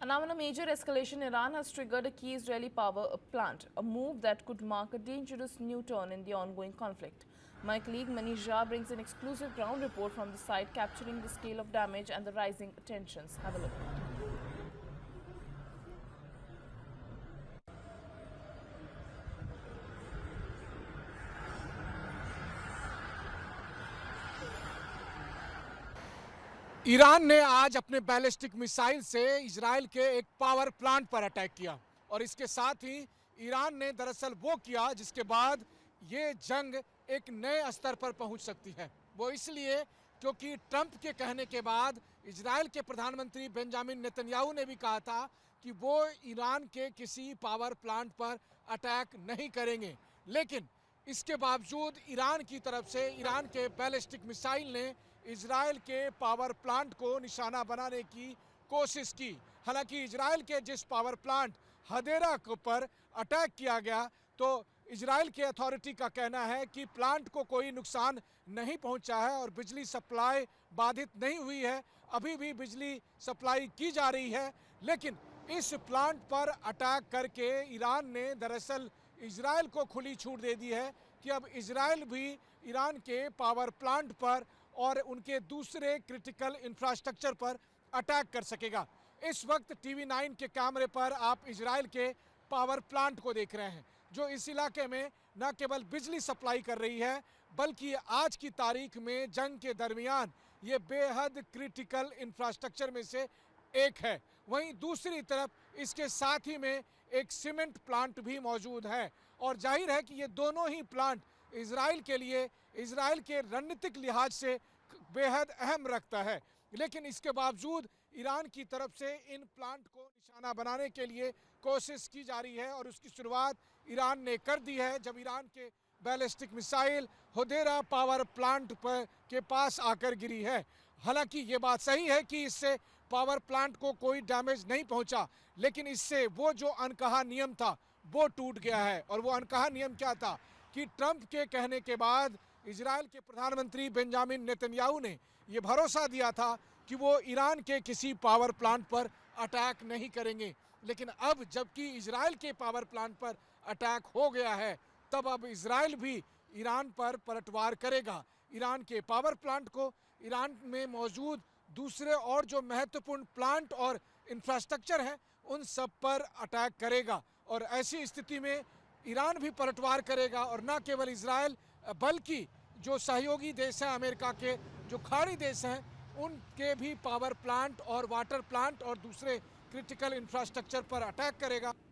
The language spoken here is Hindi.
And now, in a major escalation, Iran has triggered a key Israeli power plant, a move that could mark a dangerous new turn in the ongoing conflict. My colleague Manish Jha brings an exclusive ground report from the site capturing the scale of damage and the rising tensions. Have a look. Iran ने आज अपने बैलिस्टिक मिसाइल से इजराइल के एक पावर प्लांट पर अटैक किया और इसके साथ ही ईरान ने दरअसल वो किया जिसके बाद ये जंग एक नए स्तर पर पहुंच सकती है। वो इसलिए क्योंकि ट्रंप के कहने के बाद इजराइल के प्रधानमंत्री बेंजामिन नेतन्याहू ने भी कहा था कि वो ईरान के किसी पावर प्लांट पर अटैक नहीं करेंगे, लेकिन इसके बावजूद ईरान की तरफ से ईरान के बैलिस्टिक मिसाइल ने इजराइल के पावर प्लांट को निशाना बनाने की कोशिश की। हालांकि इजराइल के जिस पावर प्लांट हदेरा पर अटैक किया गया तो इजराइल के अथॉरिटी का कहना है कि प्लांट को कोई नुकसान नहीं पहुंचा है और बिजली सप्लाई बाधित नहीं हुई है। अभी भी बिजली सप्लाई की जा रही है, लेकिन इस प्लांट पर अटैक करके ईरान ने दरअसल इजराइल को खुली छूट दे दी है कि अब इजराइल भी ईरान के पावर प्लांट पर और उनके दूसरे क्रिटिकल इंफ्रास्ट्रक्चर पर अटैक कर सकेगा। इस वक्त टीवी 9 के कैमरे पर आप इजराइल के पावर प्लांट को देख रहे हैं, जो इस इलाके में न केवल बिजली सप्लाई कर रही है बल्कि आज की तारीख में जंग के दरमियान ये बेहद क्रिटिकल इंफ्रास्ट्रक्चर में से एक है। वहीं दूसरी तरफ इसके साथ ही में एक सीमेंट प्लांट भी मौजूद है और जाहिर है कि ये दोनों ही प्लांट इजराइल के लिए इजराइल के रणनीतिक लिहाज से बेहद अहम रखता है। लेकिन इसके बावजूद ईरान की तरफ से इन प्लांट को निशाना बनाने के लिए कोशिश की जा रही है और उसकी शुरुआत ईरान ने कर दी है जब ईरान के बैलिस्टिक मिसाइल होदेरा पावर प्लांट के पास आकर गिरी है। हालांकि ये बात सही है कि इससे पावर प्लांट को कोई डैमेज नहीं पहुंचा, लेकिन इससे वो जो अनकहा नियम था वो टूट गया है। और वो अनकहा नियम क्या था कि ट्रंप के कहने के बाद इजराइल के प्रधानमंत्री बेंजामिन नेतन्याहू ने ये भरोसा दिया था कि वो ईरान के किसी पावर प्लांट पर अटैक नहीं करेंगे, लेकिन अब जबकि इजराइल के पावर प्लांट पर अटैक हो गया है तब अब इजराइल भी ईरान पर पलटवार करेगा। ईरान के पावर प्लांट को, ईरान में मौजूद दूसरे और जो महत्वपूर्ण प्लांट और इंफ्रास्ट्रक्चर हैं उन सब पर अटैक करेगा और ऐसी स्थिति में ईरान भी पलटवार करेगा और न केवल इजराइल बल्कि जो सहयोगी देश हैं अमेरिका के, जो खाड़ी देश हैं, उनके भी पावर प्लांट और वाटर प्लांट और दूसरे क्रिटिकल इंफ्रास्ट्रक्चर पर अटैक करेगा।